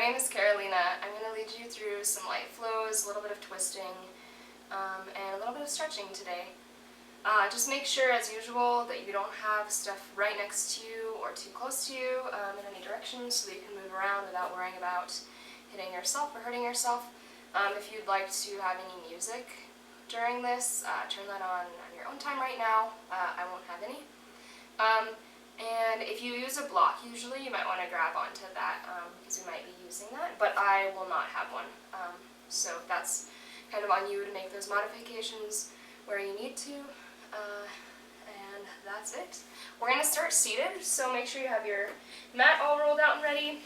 name is Carolina. I'm going to lead you through some light flows, a little bit of twisting, and a little bit of stretching today. Just make sure, as usual, that you don't have stuff right next to you or too close to you in any direction so that you can move around without worrying about hitting yourself or hurting yourself. If you'd like to have any music during this, turn that on your own time right now. I won't have any. And if you use a block, usually you might want to grab onto that because we might be using that, but I will not have one. So that's kind of on you to make those modifications where you need to, and that's it. We're going to start seated, so make sure you have your mat all rolled out and ready.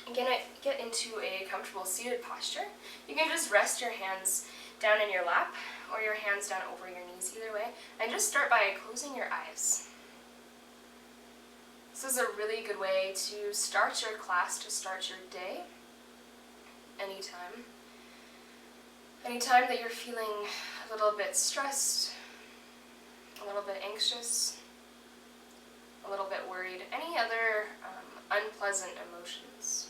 You're going to get into a comfortable seated posture. You can just rest your hands down in your lap or your hands down over your knees, either way, and just start by closing your eyes. This is a really good way to start your class, to start your day, anytime. Anytime that you're feeling a little bit stressed, a little bit anxious, a little bit worried, any other unpleasant emotions.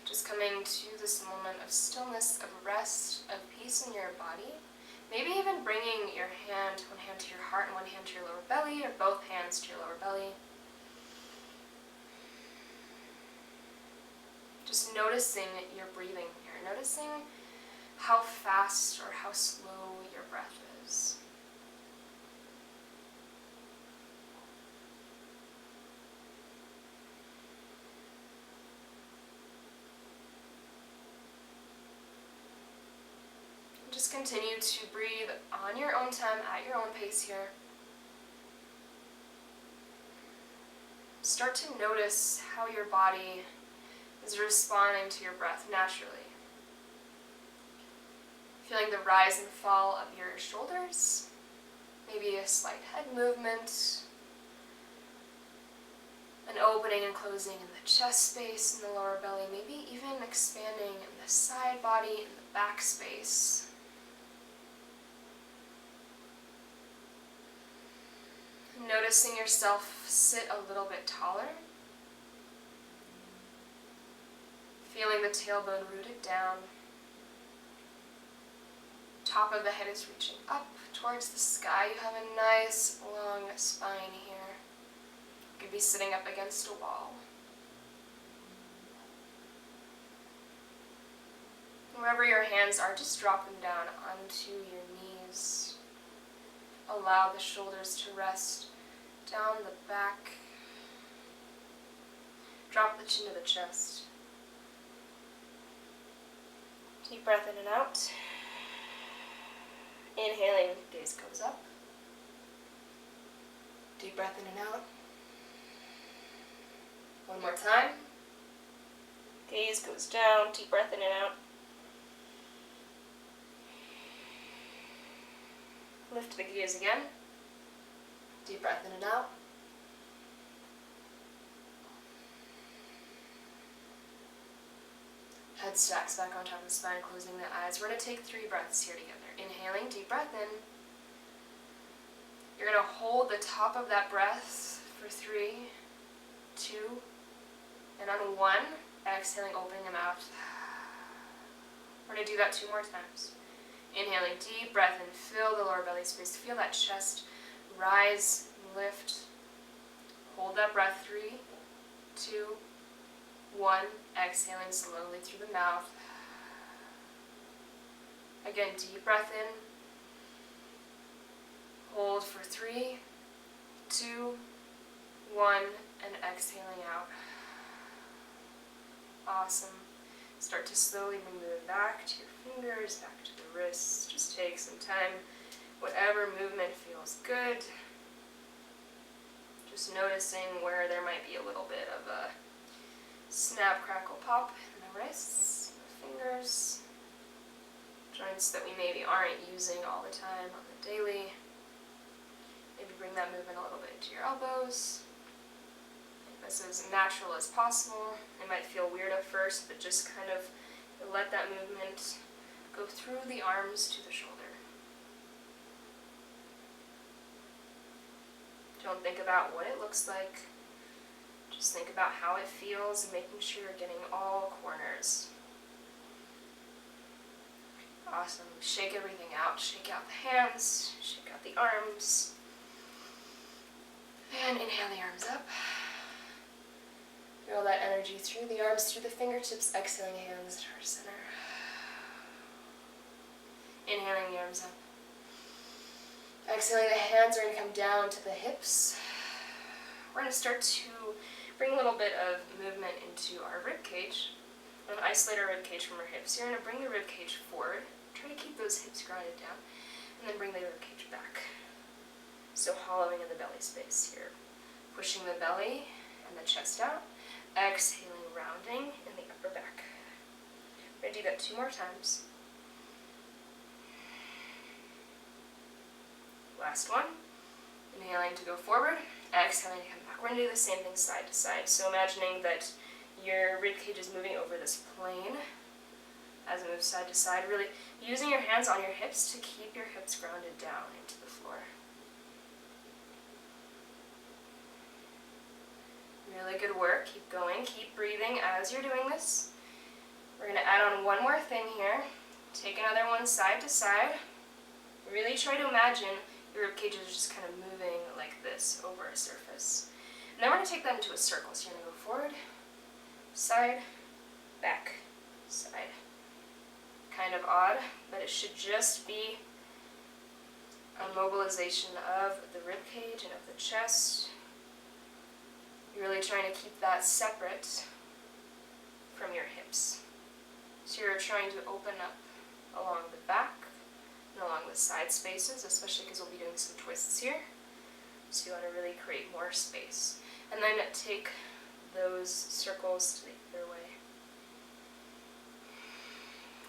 Just coming to this moment of stillness, of rest, of peace in your body. Maybe even bringing your hand, one hand to your heart and one hand to your lower belly, or both hands to your lower belly. Just noticing your breathing here, noticing how fast or how slow your breath is. Just continue to breathe on your own time, at your own pace here. Start to notice how your body is responding to your breath naturally. Feeling the rise and fall of your shoulders, maybe a slight head movement, an opening and closing in the chest space and the lower belly, maybe even expanding in the side body and the back space. Noticing yourself sit a little bit taller. Feeling the tailbone rooted down. Top of the head is reaching up towards the sky. You have a nice long spine here. You could be sitting up against a wall. Wherever your hands are, just drop them down onto your knees. Allow the shoulders to rest down the back. Drop the chin to the chest. Deep breath in and out. Inhaling, gaze goes up. Deep breath in and out. One more time. Gaze goes down, deep breath in and out. Lift the gaze again. Deep breath in and out. Head stacks back on top of the spine, closing the eyes. We're going to take 3 breaths here together. Inhaling, deep breath in. You're going to hold the top of that breath for 3, 2, and on 1, exhaling, opening them out. We're going to do that 2 more times. Inhaling, deep breath in, fill the lower belly space. Feel that chest rise, lift. Hold that breath, 3, 2, 1. Exhaling slowly through the mouth. Again, deep breath in. Hold for 3, 2, 1, and exhaling out. Awesome. Start to slowly bring it back to your fingers, back to the wrists. Just take some time. Whatever movement feels good. Just noticing where there might be a little bit of a snap, crackle, pop in the wrists, the fingers, joints that we maybe aren't using all the time on the daily. Maybe bring that movement a little bit to your elbows. Make this as natural as possible. It might feel weird at first, but just kind of let that movement go through the arms to the shoulder. Don't think about what it looks like. Just think about how it feels and making sure you're getting all corners. Awesome. Shake everything out. Shake out the hands. Shake out the arms. And inhale the arms up. Roll that energy through the arms, through the fingertips, exhaling hands to heart center. Inhaling the arms up. Exhaling, the hands are going to come down to the hips. We're going to start to bring a little bit of movement into our rib cage. We're going to isolate our rib cage from our hips. You're going to bring the rib cage forward. Try to keep those hips grounded down. And then bring the rib cage back. So hollowing in the belly space here. Pushing the belly and the chest out. Exhaling, rounding in the upper back. We're going to do that 2 more times. Last one. Inhaling to go forward. Exhaling to come back. We're going to do the same thing side to side. So imagining that your rib cage is moving over this plane as it moves side to side. Really using your hands on your hips to keep your hips grounded down into the floor. Really good work. Keep going. Keep breathing as you're doing this. We're going to add on one more thing here. Take another one side to side. Really try to imagine your rib cage is just kind of moving like this over a surface. And then we're going to take that into a circle. So you're going to go forward, side, back, side. Kind of odd, but it should just be a mobilization of the rib cage and of the chest. You're really trying to keep that separate from your hips. So you're trying to open up along the back and along the side spaces, especially because we'll be doing some twists here. So you want to really create more space. And then take those circles to the other way.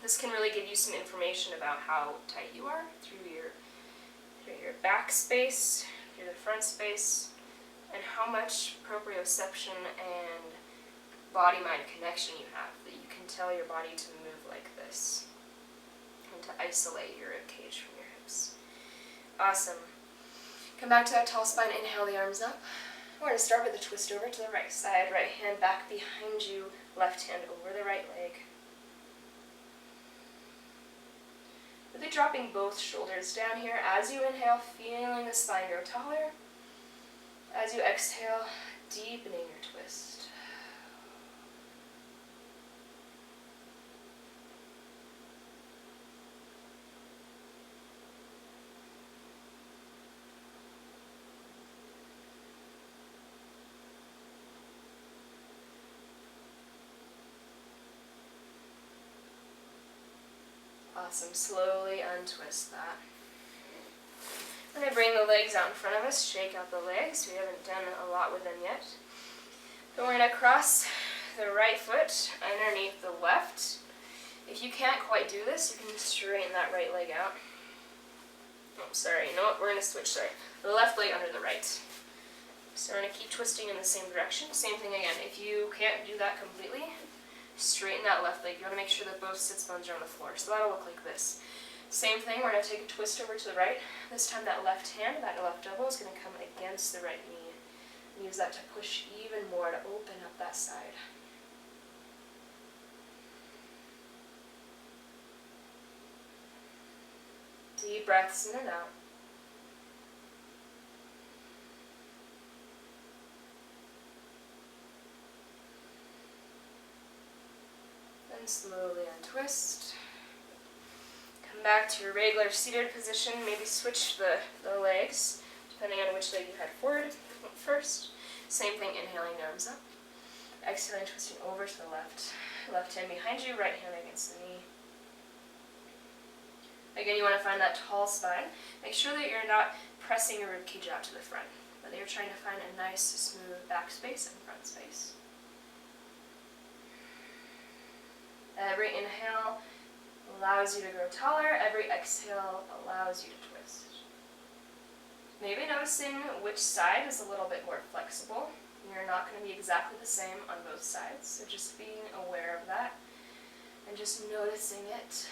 This can really give you some information about how tight you are through your back space, through the front space, and how much proprioception and body-mind connection you have, that you can tell your body to move like this and to isolate your rib cage from your hips. Awesome. Come back to that tall spine, inhale the arms up. We're going to start with a twist over to the right side, right hand back behind you, left hand over the right leg. Really dropping both shoulders down here as you inhale, feeling the spine grow taller. As you exhale, deepening your twist. Awesome. Slowly untwist that. We're going to bring the legs out in front of us, shake out the legs. We haven't done a lot with them yet. Then we're going to cross the right foot underneath the left. If you can't quite do this, you can straighten that right leg out. Oh, sorry. You know what? We're going to switch, sorry. The left leg under the right. So we're going to keep twisting in the same direction. Same thing again. If you can't do that completely, straighten that left leg. You want to make sure that both sits bones are on the floor. So that'll look like this. Same thing, we're going to take a twist over to the right. This time that left hand, that left elbow is going to come against the right knee. And use that to push even more to open up that side. Deep breaths in and out. Then slowly untwist. Come back to your regular seated position. Maybe switch the legs, depending on which leg you head forward first. Same thing, inhaling, arms up. Exhaling, twisting over to the left. Left hand behind you, right hand against the knee. Again, you want to find that tall spine. Make sure that you're not pressing your rib cage out to the front, but that you're trying to find a nice, smooth back space and front space. Every inhale allows you to grow taller. Every exhale allows you to twist. Maybe noticing which side is a little bit more flexible. You're not going to be exactly the same on both sides, so just being aware of that and just noticing it.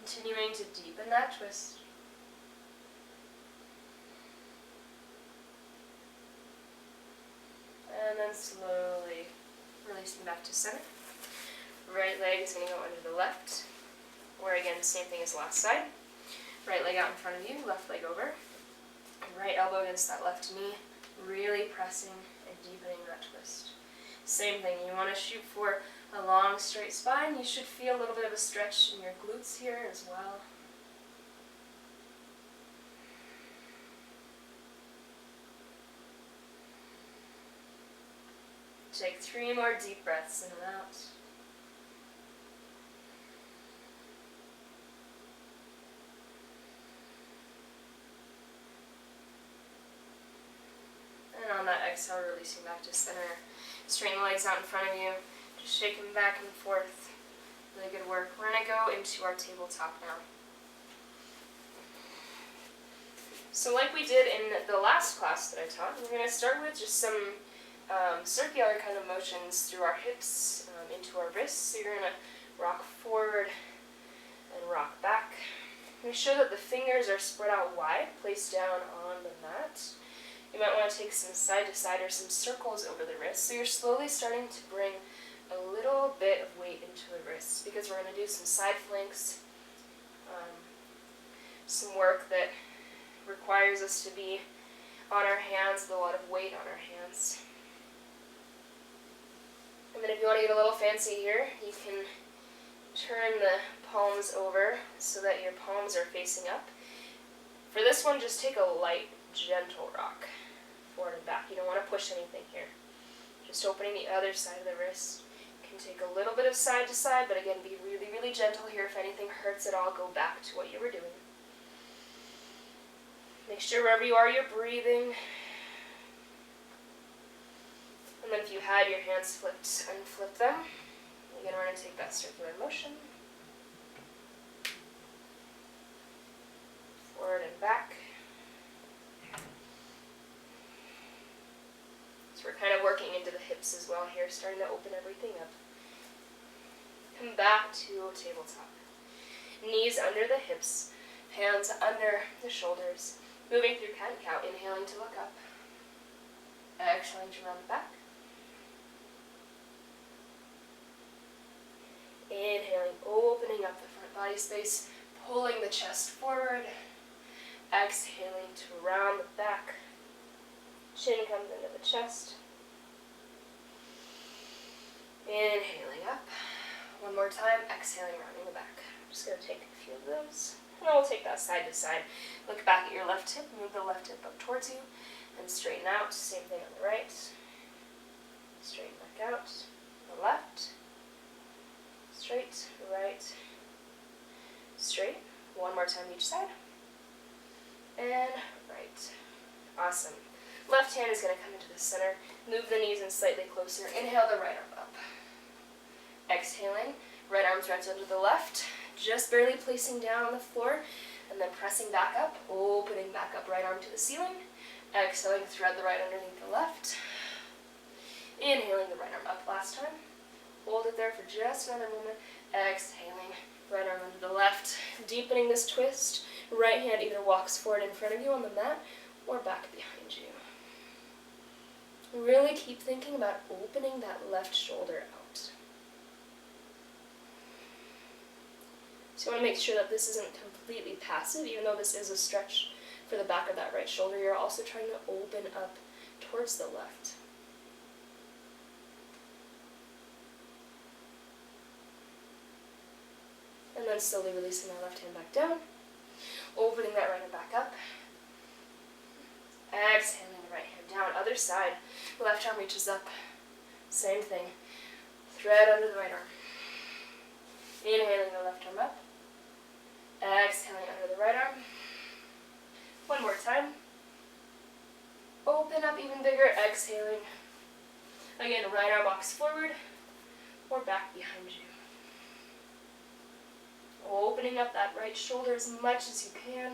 Continuing to deepen that twist. And then slowly releasing back to center. Right leg is going to go under the left, or again, same thing as last side. Right leg out in front of you, left leg over. Right elbow against that left knee, really pressing and deepening that twist. Same thing, you want to shoot for a long straight spine. You should feel a little bit of a stretch in your glutes here as well. Take 3 more deep breaths in and out. And on that exhale, releasing back to center. Straighten the legs out in front of you. Just shake them back and forth. Really good work. We're going to go into our tabletop now. So like we did in the last class that I taught, we're going to start with just some circular kind of motions through our hips into our wrists. So you're going to rock forward and rock back. Make sure that the fingers are spread out wide, placed down on the mat. You might want to take some side to side or some circles over the wrists. So you're slowly starting to bring a little bit of weight into the wrists, because we're going to do some side flanks, some work that requires us to be on our hands with a lot of weight on our hands. And then if you want to get a little fancy here, you can turn the palms over so that your palms are facing up. For this one, just take a light, gentle rock forward and back. You don't want to push anything here. Just opening the other side of the wrist. You can take a little bit of side to side, but again, be really, really gentle here. If anything hurts at all, go back to what you were doing. Make sure wherever you are, you're breathing. And then if you had your hands flipped, unflip them. Again, we're going to take that circular motion. Forward and back. So we're kind of working into the hips as well here, starting to open everything up. Come back to tabletop. Knees under the hips, hands under the shoulders. Moving through cat and cow, inhaling to look up. Exhaling to round the back. Inhaling, opening up the front body space, pulling the chest forward. Exhaling to round the back. Chin comes into the chest. Inhaling up. One more time, exhaling, rounding the back. I'm just going to take a few of those. And then we'll take that side to side. Look back at your left hip, move the left hip up towards you, and straighten out. Same thing on the right. Straighten back out. The left. Straight, right, straight. One more time each side. And right. Awesome. Left hand is going to come into the center. Move the knees in slightly closer. Inhale the right arm up. Exhaling, right arm threads under the left, just barely placing down on the floor, and then pressing back up, opening back up, right arm to the ceiling. Exhaling, thread the right underneath the left. Inhaling the right arm up last time. Hold it there for just another moment. Exhaling, right arm under the left. Deepening this twist. Right hand either walks forward in front of you on the mat or back behind you. Really keep thinking about opening that left shoulder out. So you want to make sure that this isn't completely passive, even though this is a stretch for the back of that right shoulder. You're also trying to open up towards the left. And then slowly releasing that left hand back down. Opening that right hand back up. Exhaling the right hand down. Other side. Left arm reaches up. Same thing. Thread under the right arm. Inhaling the left arm up. Exhaling under the right arm. One more time. Open up even bigger. Exhaling. Again, right arm walks forward or back behind you. Opening up that right shoulder as much as you can.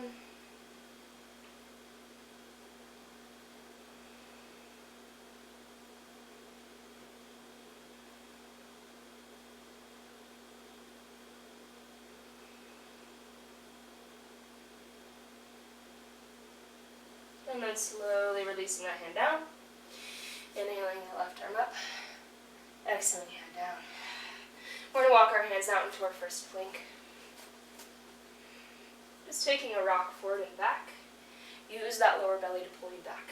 And then slowly releasing that hand down. Inhaling that left arm up. Exhaling, hand down. We're going to walk our hands out into our first plank. Just taking a rock forward and back. Use that lower belly to pull you back.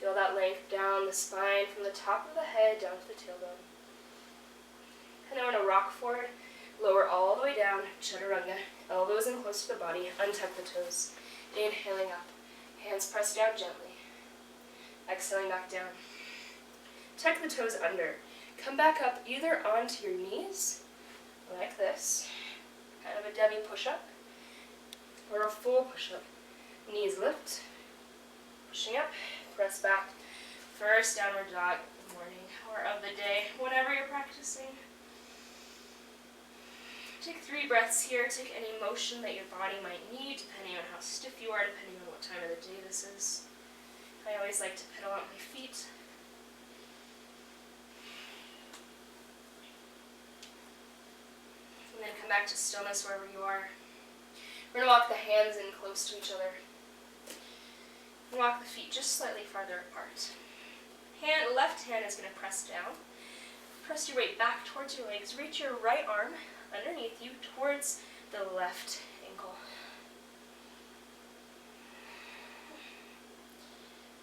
Feel that length down the spine from the top of the head down to the tailbone. And then we're going to rock forward, lower all the way down, chaturanga, elbows in close to the body, untuck the toes. Inhaling up, hands pressed down gently. Exhaling back down. Tuck the toes under. Come back up either onto your knees, like this, kind of a Debbie push-up, or a full push-up. Knees lift, pushing up, press back. First downward dog of the morning or of the day, whenever you're practicing. Take 3 breaths here. Take any motion that your body might need, depending on how stiff you are, depending on what time of the day this is. I always like to pedal out my feet. And then come back to stillness wherever you are. We're going to walk the hands in close to each other. And walk the feet just slightly farther apart. Left hand is going to press down. Press your weight back towards your legs. Reach your right arm underneath you towards the left ankle.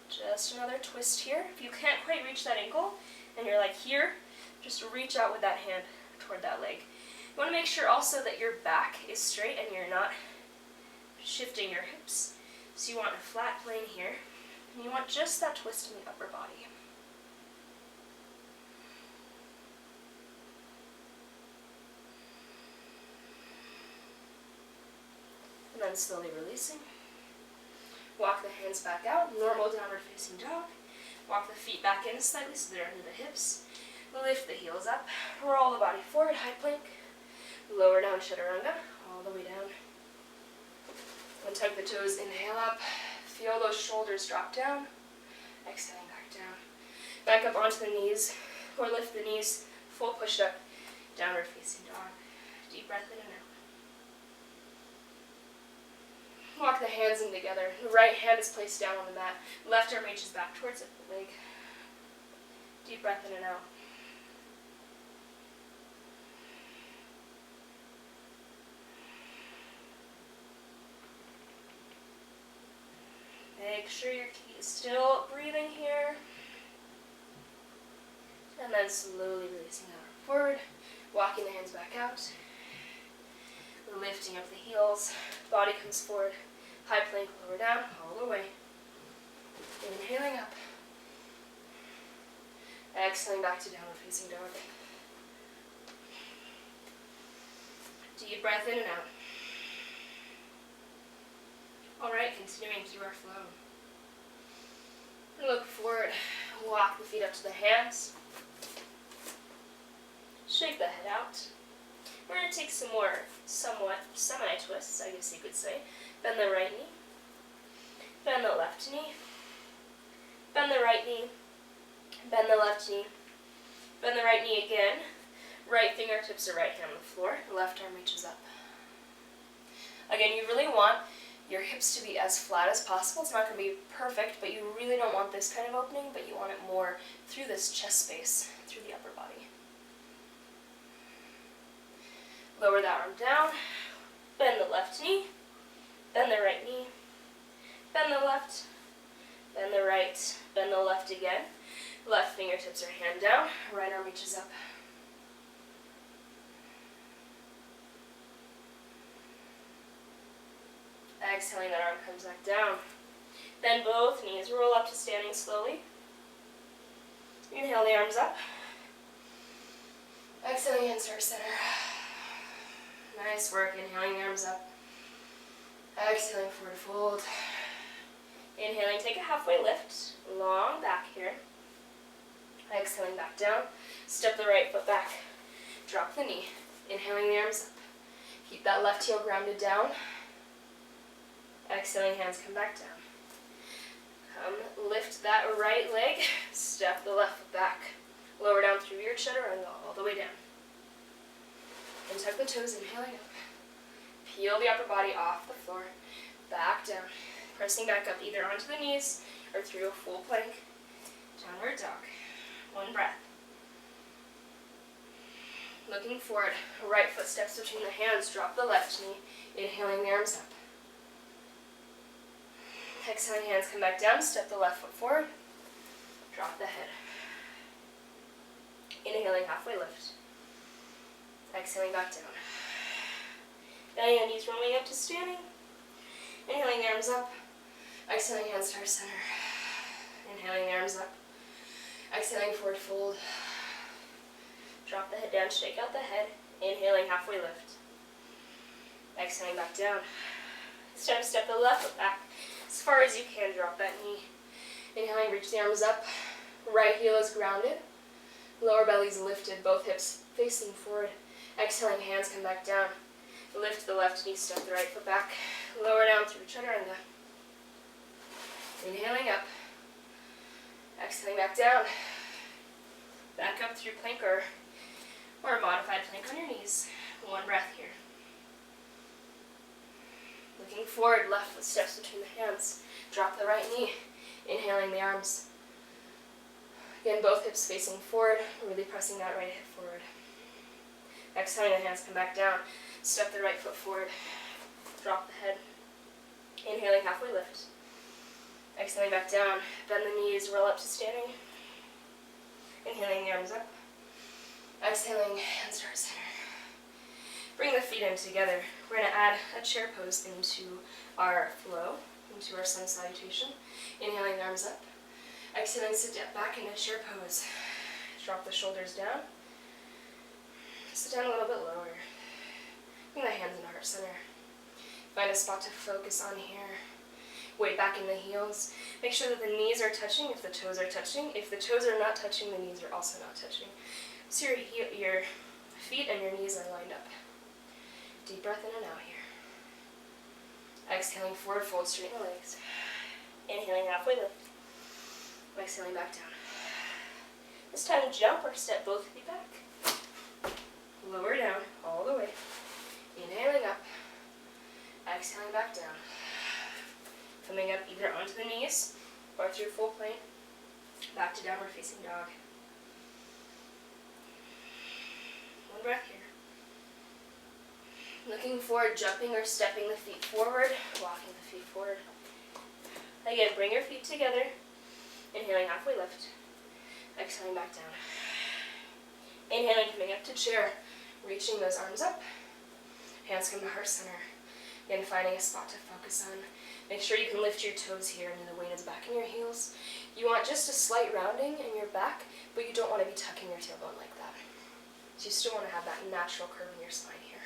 Just another twist here. If you can't quite reach that ankle and you're like here, just reach out with that hand toward that leg. You want to make sure also that your back is straight and you're not shifting your hips. So you want a flat plane here, and you want just that twist in the upper body. And then slowly releasing. Walk the hands back out, normal downward facing dog. Walk the feet back in slightly so they're under the hips. Lift the heels up, roll the body forward, high plank. Lower down chaturanga, all the way down. Untuck the toes, inhale up. Feel those shoulders drop down. Exhaling back down. Back up onto the knees, or lift the knees, full push up, downward facing dog. Deep breath in and out. Walk the hands in together. The right hand is placed down on the mat. Left arm reaches back towards the leg. Deep breath in and out. Make sure your key is still breathing here. And then slowly releasing that arm forward. Walking the hands back out. Lifting up the heels. Body comes forward. High plank, lower down, all the way. Inhaling up. Exhaling back to downward facing dog. Deep breath in and out. Alright, continuing through our flow. Look forward, walk the feet up to the hands. Shake the head out. We're going to take some more somewhat semi-twists, I guess you could say. Bend the right knee. Bend the left knee. Bend the right knee. Bend the left knee. Bend the right knee again. Right fingertips are right hand on the floor. Left arm reaches up. Again, you really want your hips to be as flat as possible. It's not going to be perfect, but you really don't want this kind of opening, but you want it more through this chest space, through the upper body. Lower that arm down, bend the left knee, bend the right knee, bend the left, bend the right, bend the left again. Left fingertips are hand down, right arm reaches up. Exhaling, that arm comes back down. Bend both knees, roll up to standing slowly. Inhale the arms up. Exhaling, hands to our center. Nice work, inhaling the arms up. Exhaling, forward fold. Inhaling, take a halfway lift. Long back here. Exhaling back down. Step the right foot back. Drop the knee. Inhaling the arms up. Keep that left heel grounded down. Exhaling, hands come back down. Come, lift that right leg. Step the left foot back. Lower down through your chaturanga all the way down. And tuck the toes, inhaling up. Heel the upper body off the floor, back down, pressing back up either onto the knees or through a full plank. Downward dog. One breath. Looking forward, right foot steps between the hands, drop the left knee, inhaling the arms up. Exhaling, hands come back down, step the left foot forward, drop the head. Inhaling, halfway lift. Exhaling, back down. Bending the knees, rolling up to standing. Inhaling the arms up. Exhaling, hands to our center. Inhaling the arms up. Exhaling, forward fold. Drop the head down, shake out the head. Inhaling, halfway lift. Exhaling, back down. It's time to step the left foot back as far as you can. Drop that knee. Inhaling, reach the arms up. Right heel is grounded. Lower belly's lifted, both hips facing forward. Exhaling, hands come back down. Lift the left knee, step the right foot back. Lower down through chaturanga. Inhaling up. Exhaling, back down. Back up through plank or a modified plank on your knees. One breath here. Looking forward, left foot steps between the hands. Drop the right knee. Inhaling the arms. Again, both hips facing forward, really pressing that right hip forward. Exhaling, the hands come back down. Step the right foot forward. Drop the head. Inhaling, halfway lift. Exhaling, back down. Bend the knees, roll up to standing. Inhaling, the arms up. Exhaling, hands to our center. Bring the feet in together. We're going to add a chair pose into our flow, into our sun salutation. Inhaling, the arms up. Exhaling, sit back into chair pose. Drop the shoulders down. Sit down a little bit lower. Bring the hands in heart center. Find a spot to focus on here. Weight back in the heels. Make sure that the knees are touching if the toes are touching. If the toes are not touching, the knees are also not touching. So your feet and your knees are lined up. Deep breath in and out here. Exhaling, forward fold, straighten the legs. Inhaling, halfway lift. Exhaling, back down. This time, jump or step both feet back. Lower down, all the way. Inhaling up. Exhaling, back down. Coming up either onto the knees or through full plank. Back to downward facing dog. One breath here. Looking forward, jumping or stepping the feet forward, walking the feet forward. Again, bring your feet together. Inhaling, halfway lift. Exhaling, back down. Inhaling, coming up to chair. Reaching those arms up. Hands come to heart center. Again, finding a spot to focus on. Make sure you can lift your toes here and the weight is back in your heels. You want just a slight rounding in your back, but you don't want to be tucking your tailbone like that. So you still want to have that natural curve in your spine here.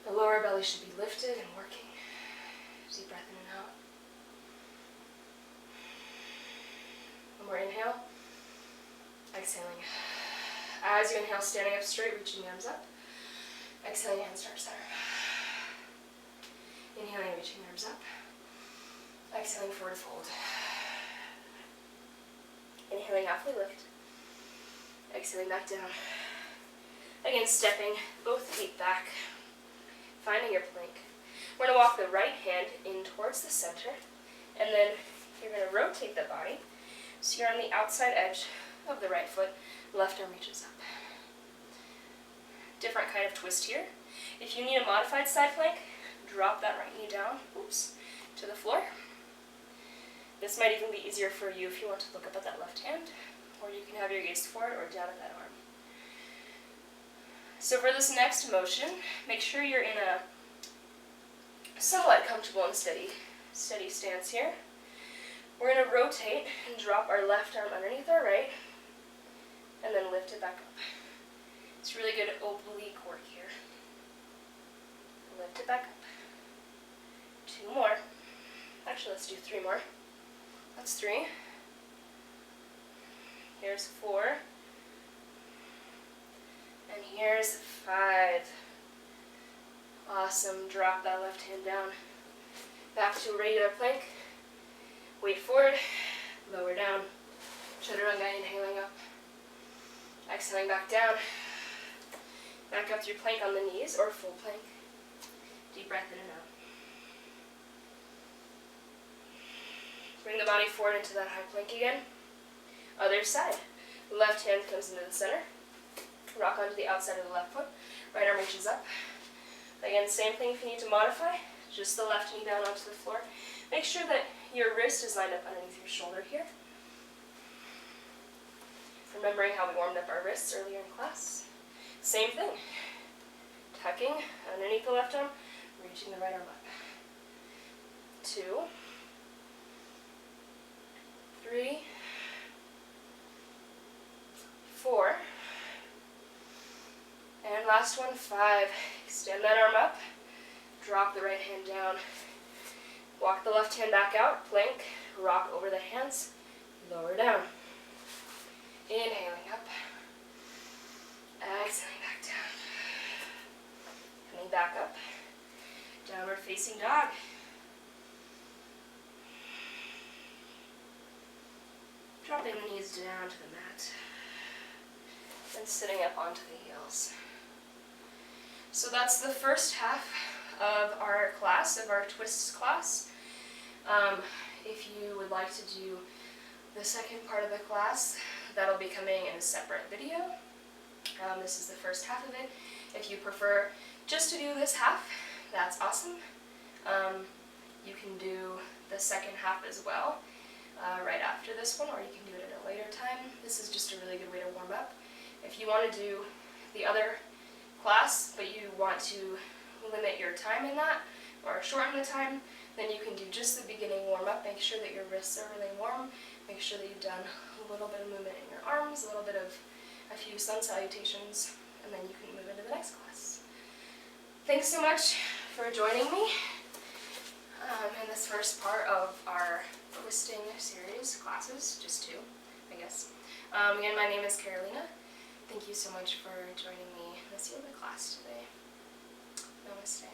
The lower belly should be lifted and working. Deep breath in and out. One more inhale. Exhaling. As you inhale, standing up straight, reaching the arms up. Exhaling, hands to our center. Inhaling, reaching the arms up. Exhaling, forward fold. Inhaling, halfway lift. Exhaling, back down. Again, stepping both feet back. Finding your plank. We're going to walk the right hand in towards the center. And then you're going to rotate the body. So you're on the outside edge of the right foot. Left arm reaches up. Different kind of twist here. If you need a modified side plank, drop that right knee down, to the floor. This might even be easier for you if you want to look up at that left hand, or you can have your gaze forward or down at that arm. So for this next motion, make sure you're in a somewhat comfortable and steady stance here. We're going to rotate and drop our left arm underneath our right, and then lift it back up. It's really good oblique work here. Lift it back up. 2 more. Actually, let's do 3 more. That's 3. Here's 4. And here's 5. Awesome. Drop that left hand down. Back to a regular plank. Weight forward. Lower down. Chaturanga, inhaling up. Exhaling back down. Back up through plank on the knees or full plank. Deep breath in and out. Bring the body forward into that high plank again. Other side. Left hand comes into the center. Rock onto the outside of the left foot. Right arm reaches up. Again, same thing if you need to modify. Just the left knee down onto the floor. Make sure that your wrist is lined up underneath your shoulder here. Remembering how we warmed up our wrists earlier in class. Same thing. Tucking underneath the left arm, reaching the right arm up. 2, 3, 4, and last one, 5. Extend that arm up, drop the right hand down, walk the left hand back out, plank, rock over the hands, lower down. Inhaling up, exhaling back down, coming back up, downward facing dog. Dropping the knees down to the mat, and sitting up onto the heels. So that's the first half of our class, of our twists class. If you would like to do the second part of the class, that'll be coming in a separate video. This is the first half of it. If you prefer just to do this half, that's awesome. You can do the second half as well right after this one, or you can do it at a later time. This is just a really good way to warm up. If you want to do the other class, but you want to limit your time in that, or shorten the time, then you can do just the beginning warm-up. Make sure that your wrists are really warm. Make sure that you've done a little bit of movement in your arms, a little bit of a few sun salutations, and then you can move into the next class. Thanks so much for joining me in this first part of our twisting series classes, just 2, I guess. Again, my name is Carolina. Thank you so much for joining me in this yoga class today. Namaste.